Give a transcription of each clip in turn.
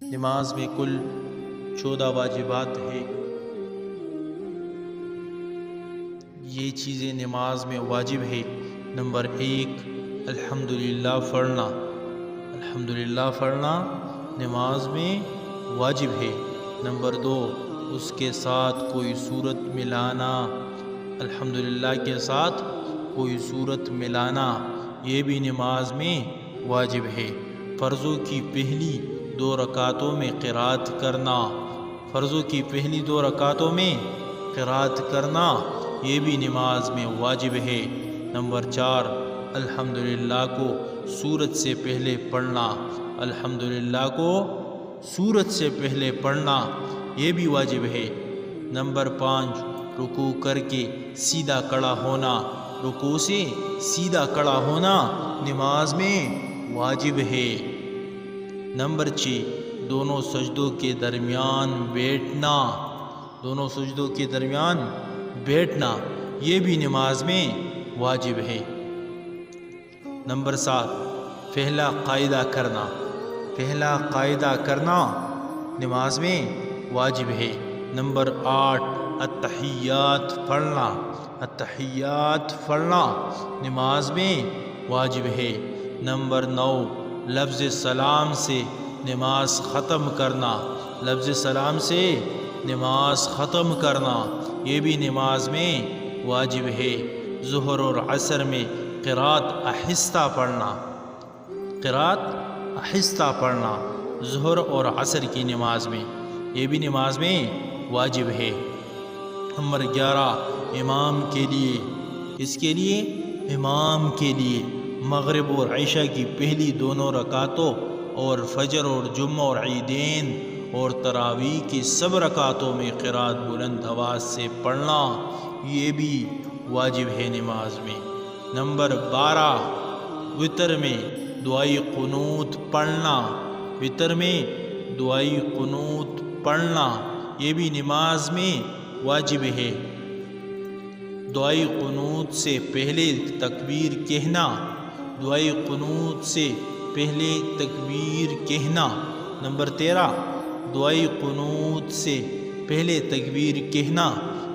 نماز میں کل 14 واجبات ہیں۔ یہ چیزیں نماز میں واجب ہے۔ نمبر 1 الحمدللہ پڑھنا۔ الحمدللہ پڑھنا نماز میں واجب ہے۔ نمبر 2 اس کے ساتھ کوئی صورت ملانا۔ الحمدللہ کے ساتھ کوئی صورت ملانا یہ بھی نماز میں واجب ہے۔ فرضوں کی پہلی 2 رکعتوں میں قرات کرنا۔ فرضوں کی پہلی 2 رکعتوں میں قرات کرنا یہ بھی نماز میں واجب ہے۔ نمبر 4 الحمدللہ کو سورت سے پہلے پڑھنا۔ الحمدللہ کو سورت سے پہلے پڑھنا یہ بھی واجب ہے۔ نمبر 5 رکوع کر کے سیدھا کھڑا ہونا۔ رکوع سے سیدھا کھڑا ہونا نماز میں واجب ہے۔ نمبر 6 دونوں سجدوں کے درمیان بیٹھنا۔ دونوں سجدوں کے درمیان بیٹھنا یہ بھی نماز میں واجب ہے۔ نمبر 7 پہلا قاعدہ کرنا۔ پہلا قاعدہ کرنا نماز میں واجب ہے۔ نمبر 8 التحیات پڑھنا۔ التحیات پڑھنا نماز میں واجب ہے۔ نمبر 9 لفظ سلام سے نماز ختم کرنا۔ لفظ سلام سے نماز ختم کرنا یہ بھی نماز میں واجب ہے۔ ظہر اور عصر میں قرات آہستہ پڑھنا۔ قرات آہستہ پڑھنا ظہر اور عصر کی نماز میں یہ بھی نماز میں واجب ہے۔ نمبر 11 امام کے لیے۔ اس کے لیے امام کے لیے مغرب اور عشاء کی پہلی 2 رکعتوں اور فجر اور جمعہ اور عیدین اور تراویح کی سب رکعتوں میں قرات بلند آواز سے پڑھنا یہ بھی واجب ہے نماز میں۔ نمبر 12 وتر میں دعائی قنوت پڑھنا۔ وتر میں دعائی قنوت پڑھنا یہ بھی نماز میں واجب ہے۔ دعائی قنوت سے پہلے تکبیر کہنا۔ دعائی قنوت سے پہلے تکبیر کہنا۔ نمبر 13 دعائی قنوت سے پہلے تکبیر کہنا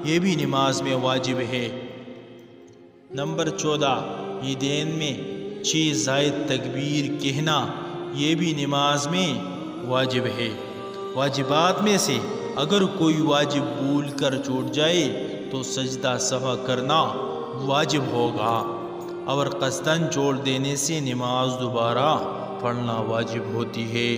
یہ بھی نماز میں واجب ہے۔ نمبر 14 عیدین میں 6 زائد تکبیر کہنا یہ بھی نماز میں واجب ہے۔ واجبات میں سے اگر کوئی واجب بھول کر چھوٹ جائے تو سجدہ سہو کرنا واجب ہوگا، اور قصداً چھوڑ دینے سے نماز دوبارہ پڑھنا واجب ہوتی ہے۔